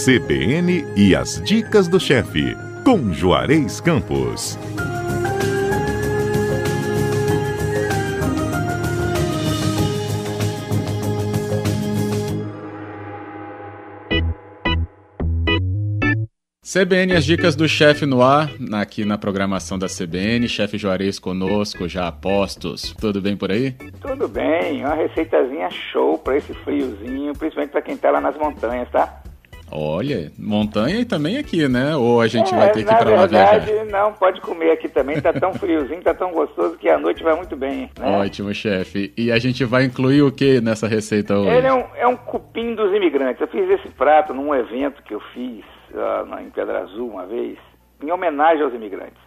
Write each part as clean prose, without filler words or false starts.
CBN e as dicas do chefe, com Juarez Campos. CBN, as dicas do chefe no ar, aqui na programação da CBN. Chefe Juarez conosco, já a postos. Tudo bem por aí? Tudo bem, uma receitazinha show para esse friozinho, principalmente para quem tá lá nas montanhas, tá? Olha, montanha e também aqui, né? Ou a gente vai ter que ir pra lá viajar? Na verdade, não, pode comer aqui também, tá tão friozinho, tá tão gostoso que a noite vai muito bem, né? Ótimo, chefe. E a gente vai incluir o que nessa receita hoje? Ele é um cupim dos imigrantes. Eu fiz esse prato num evento que eu fiz em Pedra Azul uma vez, em homenagem aos imigrantes.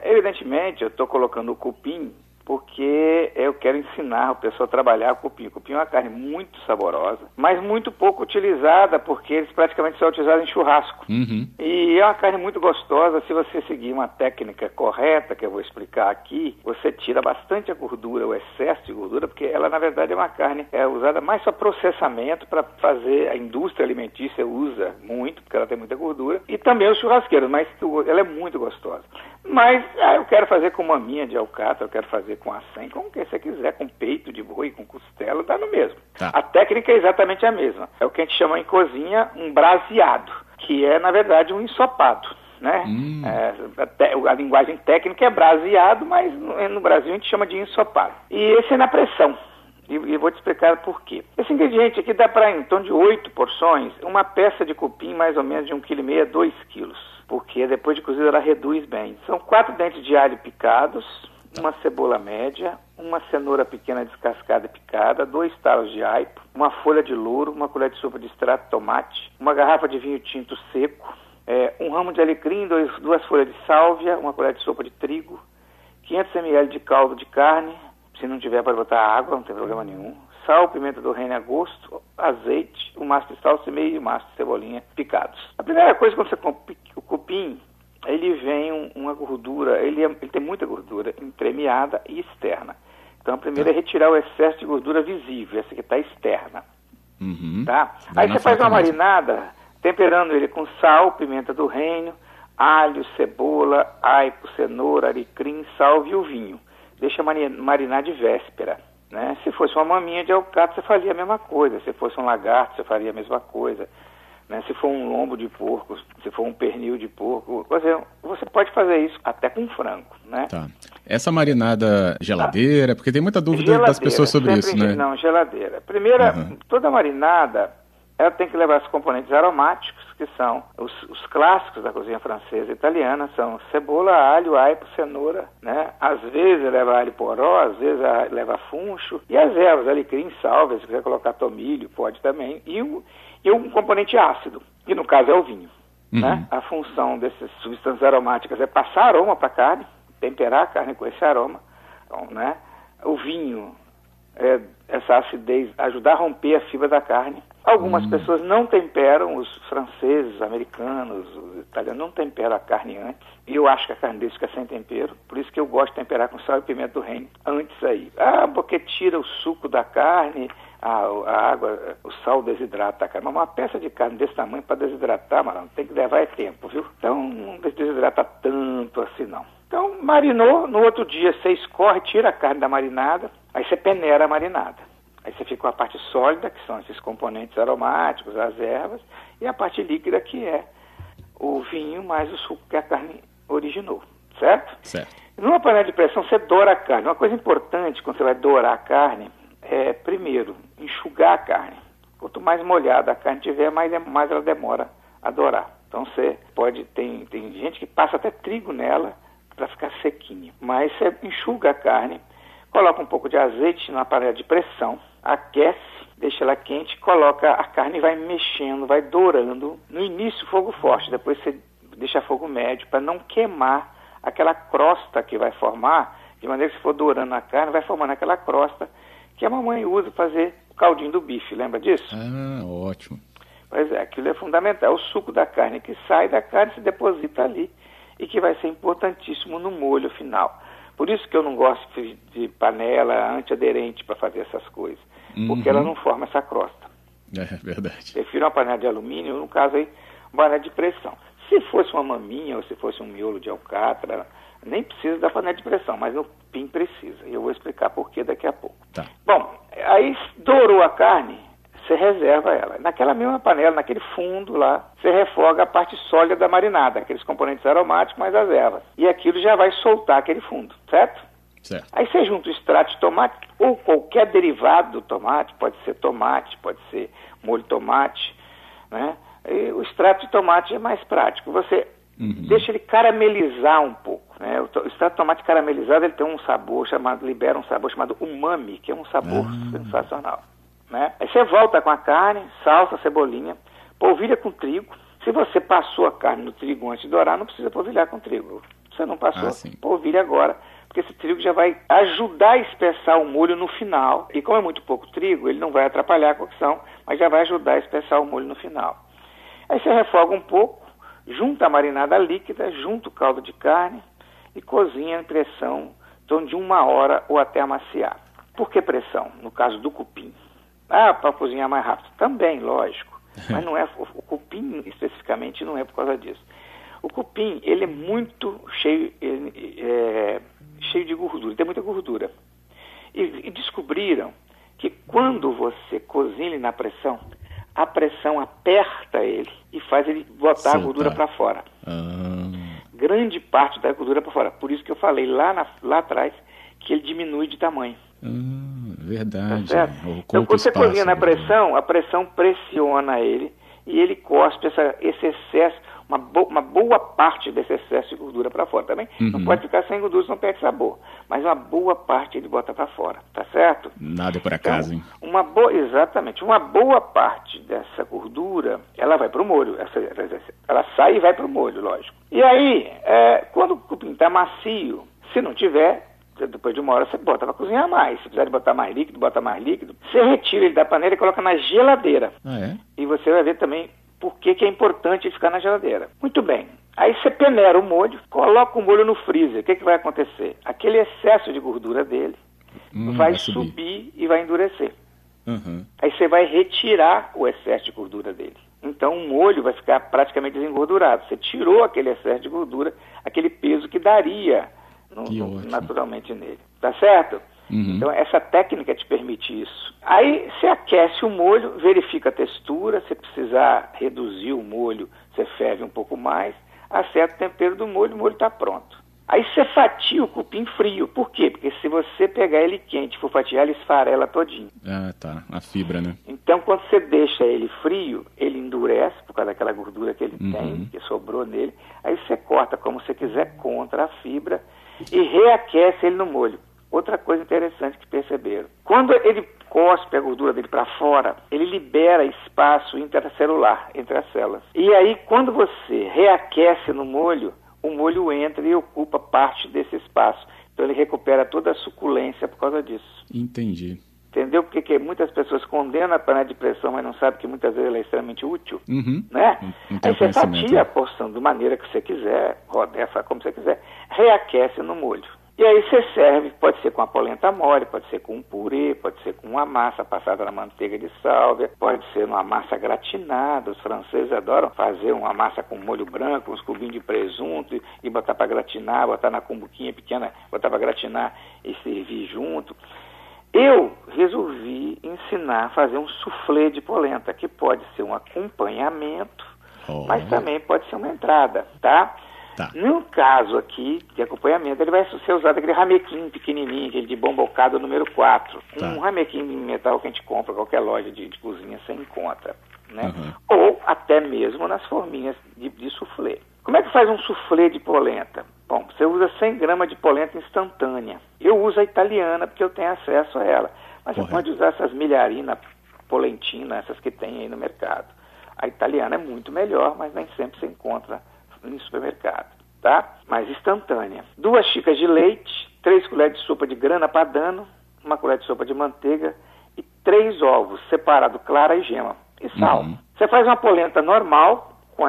Evidentemente, eu estou colocando o cupim porque eu quero ensinar o pessoal a trabalhar o cupim. O cupim é uma carne muito saborosa, mas muito pouco utilizada, porque eles praticamente são utilizados em churrasco. Uhum. E é uma carne muito gostosa. Se você seguir uma técnica correta, que eu vou explicar aqui, você tira bastante a gordura, o excesso de gordura, porque ela, na verdade, é uma carne usada mais para processamento, para fazer. A indústria alimentícia usa muito, porque ela tem muita gordura, e também os churrasqueiros, mas ela é muito gostosa. Mas eu quero fazer com maminha de alcatra, eu quero fazer com acém, como que você quiser, com peito de boi, com costela, dá no mesmo. Tá. A técnica é exatamente a mesma. É o que a gente chama em cozinha um braseado, que é, na verdade, um ensopado, né? A linguagem técnica é braseado, mas no Brasil a gente chama de ensopado. E esse é na pressão. E vou te explicar por quê. Esse ingrediente aqui dá para, em torno de 8 porções, uma peça de cupim mais ou menos de 1,5 kg a 2 kg. Porque depois de cozido ela reduz bem. São 4 dentes de alho picados, uma cebola média, uma cenoura pequena descascada e picada, 2 talos de aipo, uma folha de louro, uma colher de sopa de extrato de tomate, uma garrafa de vinho tinto seco, um ramo de alecrim, 2 folhas de sálvia, uma colher de sopa de trigo, 500 ml de caldo de carne, se não tiver para botar água, não tem problema nenhum, sal, pimenta do reino a gosto, azeite, um maço de salsa e meio maço de cebolinha picados. A primeira coisa, quando você compra o cupim, ele vem uma gordura, ele tem muita gordura entremeada e externa. Então a primeira é retirar o excesso de gordura visível, essa que está externa. Uhum. Tá? Aí você faz uma marinada, temperando ele com sal, pimenta do reino, alho, cebola, aipo, cenoura, alecrim, salve e o vinho. Deixa marinar de véspera. Né? Se fosse uma maminha de alcatra, você faria a mesma coisa. Se fosse um lagarto, você faria a mesma coisa. Né? Se for um lombo de porco, se for um pernil de porco, você pode fazer isso até com frango, né? Tá. Essa marinada geladeira, porque tem muita dúvida das pessoas sobre isso, né? Não, geladeira. Primeiro, toda marinada, ela tem que levar os componentes aromáticos, que são os clássicos da cozinha francesa e italiana, são cebola, alho, aipo, cenoura, né? Às vezes leva alho poró, às vezes leva funcho, e as ervas, alecrim, salve, se quiser colocar tomilho, pode também, e um componente ácido, que no caso é o vinho. Né? A função dessas substâncias aromáticas é passar aroma para a carne, temperar a carne com esse aroma. Então, né? O vinho, essa acidez, ajudar a romper a fibra da carne. Algumas pessoas não temperam, os franceses, os americanos, os italianos não temperam a carne antes. E eu acho que a carne deles fica sem tempero. Por isso que eu gosto de temperar com sal e pimenta do reino antes aí. Porque tira o suco da carne, a água, o sal desidrata a carne. Mas uma peça de carne desse tamanho para desidratar, mano, tem que levar tempo, viu? Então não desidrata tanto assim não. Então marinou, no outro dia você escorre, tira a carne da marinada, aí você peneira a marinada. Aí você fica com a parte sólida, que são esses componentes aromáticos, as ervas, e a parte líquida, que é o vinho mais o suco que a carne originou, certo? Certo. Numa panela de pressão, você doura a carne. Uma coisa importante quando você vai dourar a carne é, primeiro, enxugar a carne. Quanto mais molhada a carne tiver, mais ela demora a dourar. Então você pode, tem gente que passa até trigo nela para ficar sequinha. Mas você enxuga a carne, coloca um pouco de azeite na panela de pressão, aquece, deixa ela quente, coloca a carne e vai mexendo, vai dourando. No início, fogo forte, depois você deixa fogo médio para não queimar aquela crosta que vai formar, de maneira que se for dourando a carne, vai formando aquela crosta que a mamãe usa para fazer o caldinho do bife, lembra disso? Ótimo. Pois é, aquilo é fundamental, o suco da carne que sai da carne se deposita ali e que vai ser importantíssimo no molho final. Por isso que eu não gosto de panela antiaderente para fazer essas coisas, porque ela não forma essa crosta. É verdade. Prefiro uma panela de alumínio, no caso aí, panela de pressão. Se fosse uma maminha ou se fosse um miolo de alcatra, nem precisa da panela de pressão, mas no cupim precisa. E eu vou explicar por que daqui a pouco. Tá. Bom, aí dourou a carne, você reserva ela. Naquela mesma panela, naquele fundo lá, você refoga a parte sólida da marinada, aqueles componentes aromáticos mais as ervas. E aquilo já vai soltar aquele fundo, certo? Certo. Aí você junta o extrato de tomate ou qualquer derivado do tomate, pode ser molho de tomate, né? E o extrato de tomate é mais prático. Você deixa ele caramelizar um pouco, né? O extrato de tomate caramelizado, ele tem um sabor libera um sabor chamado umami, que é um sabor sensacional, né? Aí você volta com a carne, salsa, cebolinha, polvilha com trigo. Se você passou a carne no trigo antes de dourar, não precisa polvilhar com trigo. Se você não passou, polvilha agora, porque esse trigo já vai ajudar a espessar o molho no final. E como é muito pouco trigo, ele não vai atrapalhar a cocção, mas já vai ajudar a espessar o molho no final. Aí você refoga um pouco, junta a marinada líquida, junta o caldo de carne e cozinha em pressão em torno de 1 hora ou até amaciar. Por que pressão? No caso do cupim. Para cozinhar mais rápido. Também, lógico. Mas não é, o cupim especificamente não é por causa disso. O cupim, ele é muito cheio de gordura, tem muita gordura. E descobriram que quando você cozinha ele na pressão, a pressão aperta ele e faz ele botar a gordura para fora. Grande parte da gordura para fora. Por isso que eu falei lá atrás que ele diminui de tamanho. Verdade. Tá certo? Então, quando você cozinha na pressão, a pressão pressiona ele e ele cospe esse excesso, uma boa parte desse excesso de gordura para fora. Também não pode ficar sem gordura, senão perde sabor. Mas uma boa parte ele bota para fora, tá certo? Nada por acaso, hein? Exatamente. Uma boa parte dessa gordura, ela vai para o molho. Ela sai e vai para o molho, lógico. E aí, quando o cupim está macio, se não tiver, depois de 1 hora você bota para cozinhar mais. Se precisar de botar mais líquido, bota mais líquido. Você retira ele da panela e coloca na geladeira. E você vai ver também por que é importante ele ficar na geladeira. Muito bem. Aí você peneira o molho, coloca o molho no freezer. O que vai acontecer? Aquele excesso de gordura dele vai subir e vai endurecer. Aí você vai retirar o excesso de gordura dele. Então o molho vai ficar praticamente desengordurado. Você tirou aquele excesso de gordura, aquele peso que daria naturalmente nele. Tá certo? Então essa técnica te permite isso. Aí você aquece o molho, verifica a textura. Se precisar reduzir o molho, você ferve um pouco mais, acerta o tempero do molho, o molho está pronto. Aí você fatia o cupim frio. Por quê? Porque se você pegar ele quente e for fatiar, ele esfarela todinho. A fibra, né? Então quando você deixa ele frio, ele endurece por causa daquela gordura que ele tem, que sobrou nele. Aí você corta como você quiser contra a fibra e reaquece ele no molho. Outra coisa interessante que perceberam. Quando ele cospe a gordura dele para fora, ele libera espaço intracelular entre as células. E aí, quando você reaquece no molho, o molho entra e ocupa parte desse espaço. Então ele recupera toda a suculência por causa disso. Entendi. Entendeu? Porque muitas pessoas condenam a panela de pressão, mas não sabem que muitas vezes ela é extremamente útil. Né? Aí você fatia a porção da maneira que você quiser, rodefa como você quiser, reaquece no molho. E aí você serve, pode ser com a polenta mole, pode ser com um purê, pode ser com uma massa passada na manteiga de sálvia, pode ser uma massa gratinada. Os franceses adoram fazer uma massa com molho branco, uns cubinhos de presunto e botar para gratinar, botar na cumbuquinha pequena, botar para gratinar e servir junto. Eu resolvi ensinar a fazer um soufflé de polenta, que pode ser um acompanhamento, mas também pode ser uma entrada, tá? No caso aqui de acompanhamento, ele vai ser usado aquele ramequim pequenininho, aquele de bom bocado número 4. Um ramequim de metal que a gente compra em qualquer loja de cozinha, você encontra, né? Ou até mesmo nas forminhas de soufflé. Como é que faz um soufflé de polenta? Bom, você usa 100 gramas de polenta instantânea. Eu uso a italiana porque eu tenho acesso a ela. Mas você pode usar essas milharina, polentina, essas que tem aí no mercado. A italiana é muito melhor, mas nem sempre você encontra no supermercado, tá? Mas instantânea. 2 xícaras de leite, 3 colheres de sopa de grana padano, 1 colher de sopa de manteiga e 3 ovos, separado clara e gema. E sal. Você faz uma polenta normal, com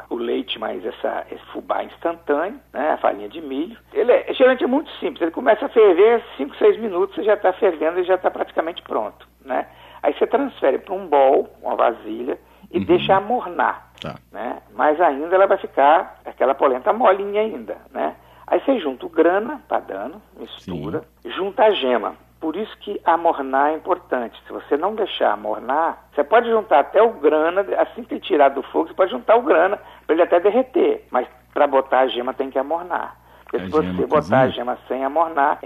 o leite mais esse fubá instantâneo, né? A farinha de milho. Ele geralmente é muito simples. Ele começa a ferver 5, 6 minutos, você já está fervendo e já está praticamente pronto, né? Aí você transfere para um bowl, uma vasilha, e deixa amornar, Tá. né? Mas ainda ela vai ficar aquela polenta molinha ainda, né? Aí você junta o grana, padano, mistura, junta a gema. Por isso que amornar é importante. Se você não deixar amornar, você pode juntar até o grana, assim que ele tirar do fogo, você pode juntar o grana para ele até derreter. Mas para botar a gema tem que amornar. Porque se você botar a gema sem amornar,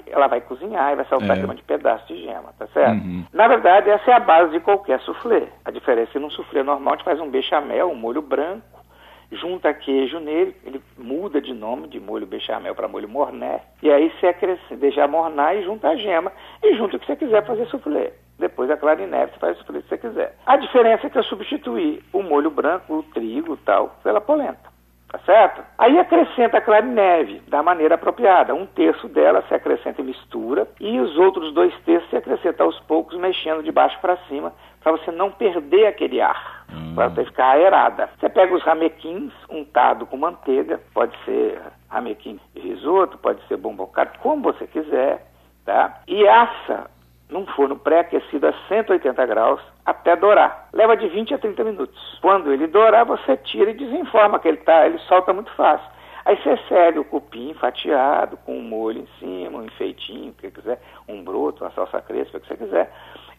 ela vai cozinhar e vai saltar gema de pedaço de gema, tá certo? Na verdade, essa é a base de qualquer soufflé. A diferença é que num soufflé normal a gente faz um bechamel, um molho branco, junta queijo nele, ele muda de nome de molho bechamel para molho mornay, e aí você deixa amornar e junta a gema, e junta o que você quiser fazer soufflé. Depois a clara em neve, você faz o soufflé que você quiser. A diferença é que eu substituí o molho branco, o trigo e tal, pela polenta. Tá certo? Aí acrescenta a clara em neve da maneira apropriada. 1/3 dela se acrescenta e mistura, e os outros 2/3 se acrescenta aos poucos, mexendo de baixo para cima, para você não perder aquele ar, para você ficar aerada. Você pega os ramequins untado com manteiga, pode ser ramequim de risoto, pode ser bombocado, como você quiser, tá? E assa num forno pré-aquecido a 180 graus até dourar. Leva de 20 a 30 minutos. Quando ele dourar, você tira e desenforma, que ele solta muito fácil. Aí você serve o cupim fatiado, com um molho em cima, um enfeitinho, o que você quiser, um broto, uma salsa crespa, o que você quiser.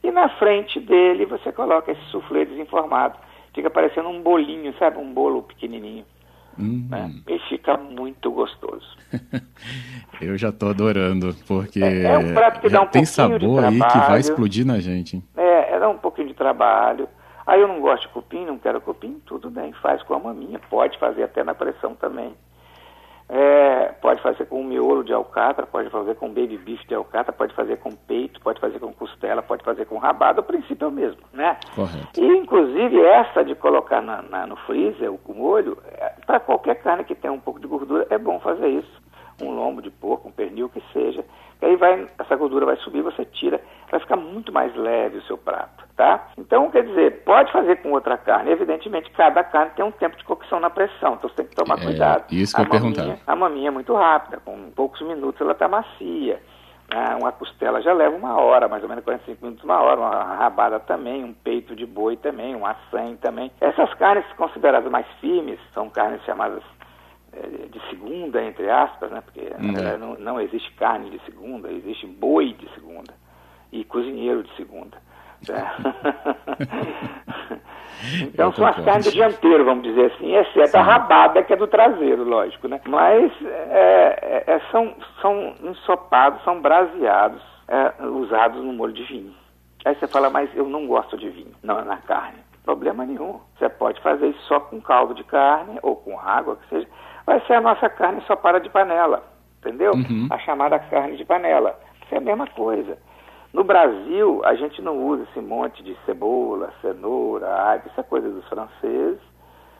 E na frente dele você coloca esse soufflé desenformado. Fica parecendo um bolinho, sabe? Um bolo pequenininho. Né? E fica muito gostoso. Eu já tô adorando, porque é um prato que dá um tem pouquinho de sabor aí trabalho, que vai explodir na gente. Dá um pouquinho de trabalho. Aí eu não gosto de cupim, não quero cupim, tudo bem, faz com a maminha, pode fazer até na pressão também. Pode fazer com miolo de alcatra, pode fazer com baby beef de alcatra, pode fazer com peito, pode fazer com costela, pode fazer com rabada, o princípio é o mesmo, né? Correto. E inclusive essa de colocar no freezer, o molho, para qualquer carne que tenha um pouco de gordura, é bom fazer isso. Um lombo de porco, um pernil, que seja. E aí essa gordura vai subir, você tira, vai ficar muito mais leve o seu prato, tá? Então, quer dizer, pode fazer com outra carne. Evidentemente, cada carne tem um tempo de cocção na pressão, então você tem que tomar cuidado. Isso que eu perguntava. A maminha é muito rápida, com poucos minutos ela está macia. Uma costela já leva 1 hora, mais ou menos 45 minutos, 1 hora. Uma rabada também, um peito de boi também, um acém também. Essas carnes consideradas mais firmes são carnes chamadas de segunda, entre aspas, né? Porque na verdade não existe carne de segunda, existe boi de segunda e cozinheiro de segunda. Então são as carnes do dianteiro, vamos dizer assim, exceto a rabada, que é do traseiro, lógico, né? Mas são ensopados, são braseados, usados no molho de vinho. Aí você fala, mas eu não gosto de vinho na carne. Problema nenhum. Você pode fazer isso só com caldo de carne ou com água, que seja. Vai ser a nossa carne ensopada de panela, entendeu? A chamada carne de panela. Isso é a mesma coisa. No Brasil, a gente não usa esse monte de cebola, cenoura, alho. Isso é coisa dos franceses,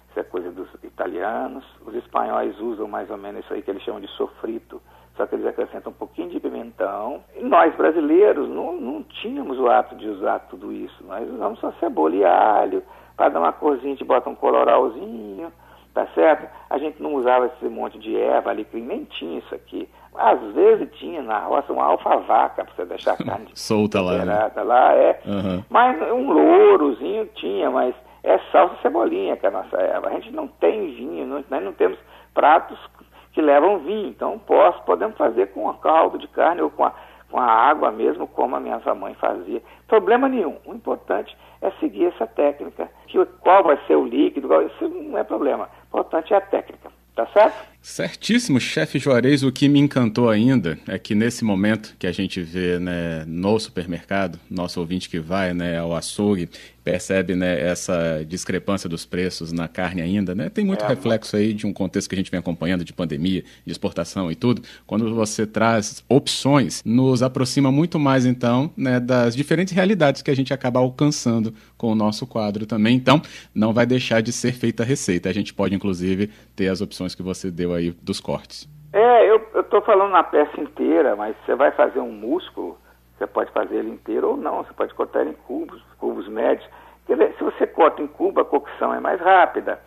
isso é coisa dos italianos. Os espanhóis usam mais ou menos isso aí que eles chamam de sofrito, só que eles acrescentam um pouquinho de pimentão. E nós, brasileiros, não tínhamos o hábito de usar tudo isso. Nós usamos só cebola e alho, para dar uma corzinha, a gente bota um colorauzinho, tá certo? A gente não usava esse monte de erva, alecrim, nem tinha isso aqui. Às vezes tinha na roça uma alfavaca, para você deixar a carne solta lá, né? Mas um lourozinho tinha, mas é salsa e cebolinha que é a nossa erva. A gente não tem vinho, nós não temos pratos que levam vinho, então podemos fazer com caldo de carne ou com a água mesmo, como a minha mãe fazia. Problema nenhum. O importante é seguir essa técnica. Qual vai ser o líquido, isso não é problema. O importante é a técnica. Tá certo? Certíssimo, chefe Juarez. O que me encantou ainda é que nesse momento que a gente vê, né, no supermercado, nosso ouvinte que vai, né, ao açougue, percebe, né, essa discrepância dos preços na carne ainda, né? Tem muito reflexo aí de um contexto que a gente vem acompanhando de pandemia, de exportação e tudo. Quando você traz opções, nos aproxima muito mais, então, né, das diferentes realidades que a gente acaba alcançando com o nosso quadro também. Então, não vai deixar de ser feita a receita. A gente pode, inclusive, ter as opções que você deu aí dos cortes. Eu estou falando na peça inteira, mas você vai fazer um músculo, você pode fazer ele inteiro ou não, você pode cortar ele em cubos médios. Quer dizer, se você corta em cubo, a cocção é mais rápida.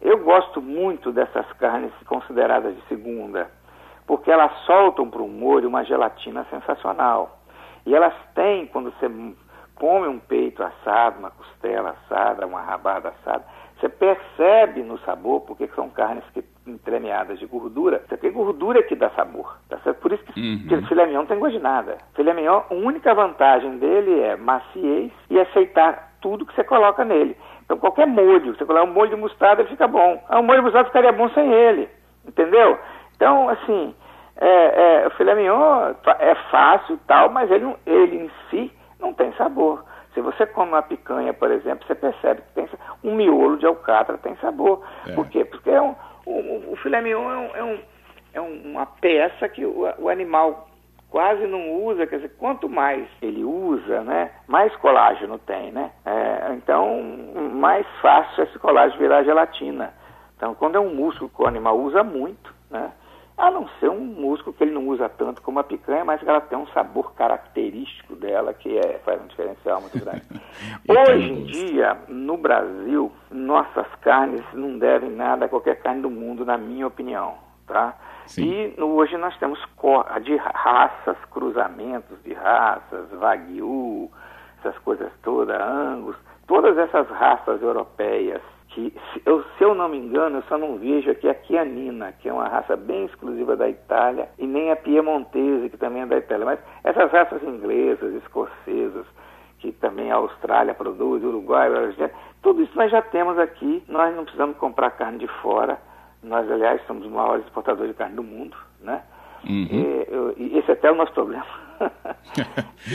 Eu gosto muito dessas carnes consideradas de segunda, porque elas soltam para o molho uma gelatina sensacional. E elas têm, quando você come um peito assado, uma costela assada, uma rabada assada, você percebe no sabor, porque são carnes que entremeadas de gordura, porque gordura que dá sabor, tá certo? Por isso que o filé mignon não tem gosto de nada. Filé mignon, a única vantagem dele é maciez e aceitar tudo que você coloca nele. Então qualquer molho, você colocar um molho de mostarda, ele fica bom. Um molho de mostarda ficaria bom sem ele, entendeu? Então, assim, o filé mignon é fácil e tal, mas ele em si não tem sabor. Se você come uma picanha, por exemplo, você percebe que tem um miolo de alcatra tem sabor. Por quê? Porque o filé mignon é uma peça que o animal quase não usa, quer dizer, quanto mais ele usa, né, mais colágeno tem, né? Então, mais fácil esse colágeno virar gelatina. Então, quando é um músculo que o animal usa muito, né, a não ser um músculo que ele não usa tanto como a picanha, mas que ela tem um sabor característico dela que faz um diferencial muito grande. Hoje em dia, no Brasil, nossas carnes não devem nada a qualquer carne do mundo, na minha opinião, tá? Sim. E hoje nós temos de raças, cruzamentos de raças, Wagyu, essas coisas todas, Angus, todas essas raças europeias, que, se eu não me engano, eu só não vejo aqui a Chianina, que é uma raça bem exclusiva da Itália, e nem a Piemontese, que também é da Itália. Mas essas raças inglesas, escocesas, que também a Austrália produz, Uruguai, Argentina, tudo isso nós já temos aqui, nós não precisamos comprar carne de fora. Nós, aliás, somos os maiores exportadores de carne do mundo, né? E esse até é o nosso problema.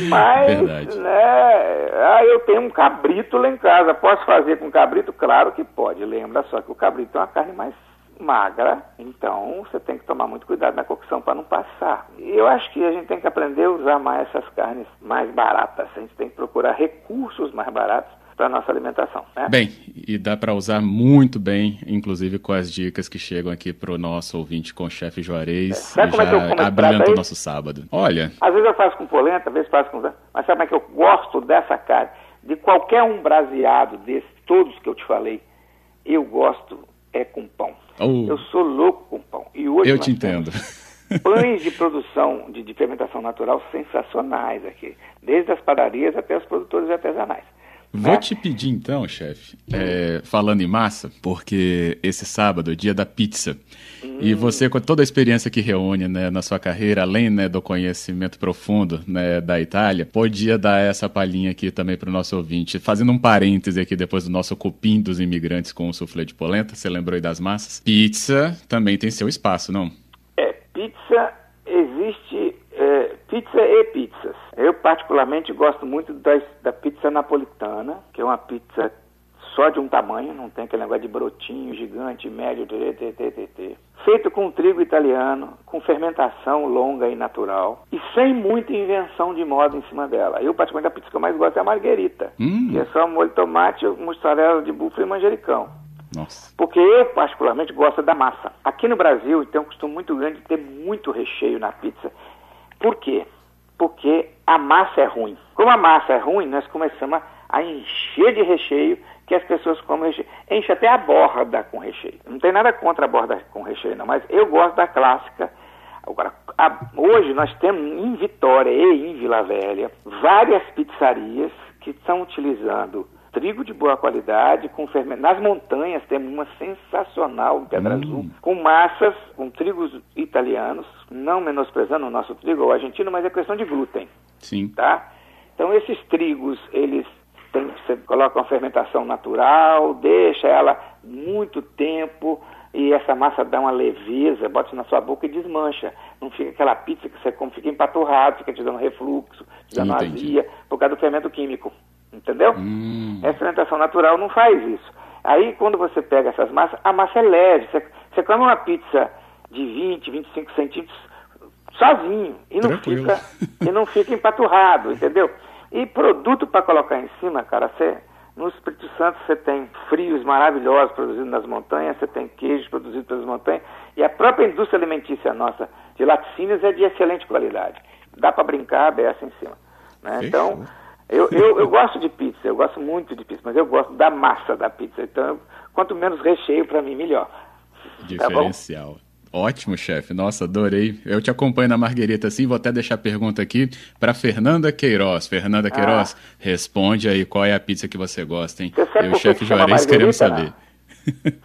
Mas, né, eu tenho um cabrito lá em casa. Posso fazer com cabrito? Claro que pode. Lembra só que o cabrito é uma carne mais magra, então você tem que tomar muito cuidado na cocção para não passar. Eu acho que a gente tem que aprender a usar mais essas carnes mais baratas. A gente tem que procurar recursos mais baratos para a nossa alimentação, né? Bem, e dá para usar muito bem, inclusive com as dicas que chegam aqui para o nosso ouvinte com o chefe Juarez, sabe como é que eu como abrilhanta o nosso sábado. Olha... Às vezes eu faço com polenta, às vezes faço com... Mas sabe como é que eu gosto dessa carne? De qualquer um braseado desses, todos que eu te falei, eu gosto com pão. Eu sou louco com pão. E hoje eu te entendo. Pães de produção, de fermentação natural sensacionais aqui, desde as padarias até os produtores artesanais. Vou te pedir então, chefe, falando em massa, porque esse sábado é dia da pizza. E você, com toda a experiência que reúne, né, na sua carreira, além, né, do conhecimento profundo, né, da Itália, podia dar essa palhinha aqui também para o nosso ouvinte. Fazendo um parêntese aqui depois do nosso cupim dos imigrantes com o soufflé de polenta, você lembrou aí das massas? Pizza também tem seu espaço, não? Pizza existe... pizza e pizzas. Eu particularmente gosto muito da pizza napolitana, que é uma pizza só de um tamanho, não tem aquele negócio de brotinho gigante, médio, feito com trigo italiano, com fermentação longa e natural, e sem muita invenção de moda em cima dela. Eu, particularmente, a pizza que eu mais gosto é a margherita, que é só molho de tomate, mussarela de búfala e manjericão. Nossa. Porque eu, particularmente, gosto da massa. Aqui no Brasil, tem um costume muito grande de ter muito recheio na pizza. Por quê? Porque a massa é ruim. Como a massa é ruim, nós começamos a encher de recheio, que as pessoas comem recheio. Enche até a borda com recheio. Não tem nada contra a borda com recheio, não, mas eu gosto da clássica. Agora, hoje nós temos em Vitória e em Vila Velha várias pizzarias que estão utilizando trigo de boa qualidade, com fermento. Nas montanhas temos uma sensacional em Pedra Azul, com massas, com trigos italianos, não menosprezando o nosso trigo, o argentino, mas é questão de glúten. Sim. Tá? Então esses trigos, você coloca uma fermentação natural, deixa ela muito tempo e essa massa dá uma leveza, bota na sua boca e desmancha. Não fica aquela pizza que você come, fica empaturrado, fica te dando refluxo, te dando azia, por causa do fermento químico. Entendeu? Essa fermentação natural não faz isso. Aí, quando você pega essas massas, a massa é leve. Você come uma pizza de 20, 25 centímetros sozinho e não fica empaturrado, entendeu? E produto para colocar em cima, cara, no Espírito Santo você tem frios maravilhosos produzidos nas montanhas, você tem queijos produzidos pelas montanhas, e a própria indústria alimentícia nossa de laticínios é de excelente qualidade. Dá para brincar a beça em cima, né? Então... Eu gosto de pizza, eu gosto muito de pizza, mas eu gosto da massa da pizza. Então, quanto menos recheio, para mim, melhor. Diferencial. Ótimo, chefe. Nossa, adorei. Eu te acompanho na Marguerita, assim, vou até deixar a pergunta aqui para Fernanda Queiroz. Fernanda Queiroz, responde aí qual é a pizza que você gosta, hein? Você sabe Eu e o chefe Juarez queremos saber.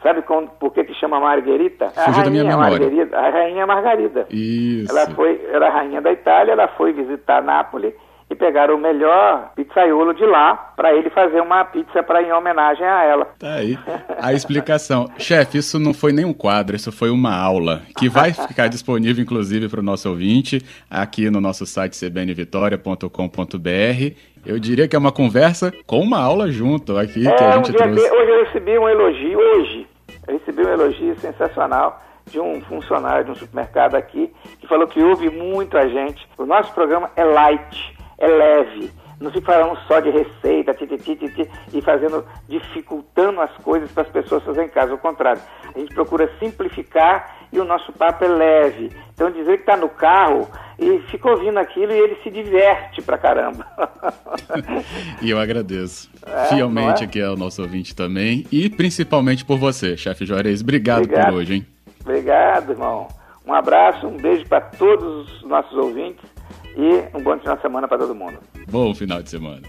Sabe por que chama Marguerita? Fugiu da minha memória. A rainha Margarida. Isso. Ela era a rainha da Itália, ela foi visitar Nápoles e pegaram o melhor pizzaiolo de lá para ele fazer uma pizza em homenagem a ela. Tá aí a explicação. Chefe, isso não foi nem um quadro, isso foi uma aula, que vai ficar disponível, inclusive, para o nosso ouvinte, aqui no nosso site cbnvitoria.com.br. Eu diria que é uma conversa com uma aula junto aqui, que a gente trouxe. Hoje eu recebi um elogio, eu recebi um elogio sensacional de um funcionário de um supermercado aqui, que falou que ouve muito a gente. O nosso programa é light, é leve, não fica falando só de receita, e dificultando as coisas para as pessoas fazerem em casa. Ao contrário, a gente procura simplificar e o nosso papo é leve. Então dizer que está no carro e fica ouvindo aquilo e ele se diverte pra caramba. E eu agradeço fielmente aqui ao nosso ouvinte também, e principalmente por você, chefe Juarez. Obrigado por hoje, hein? Obrigado, irmão. Um abraço, um beijo para todos os nossos ouvintes e um bom final de semana para todo mundo. Bom final de semana.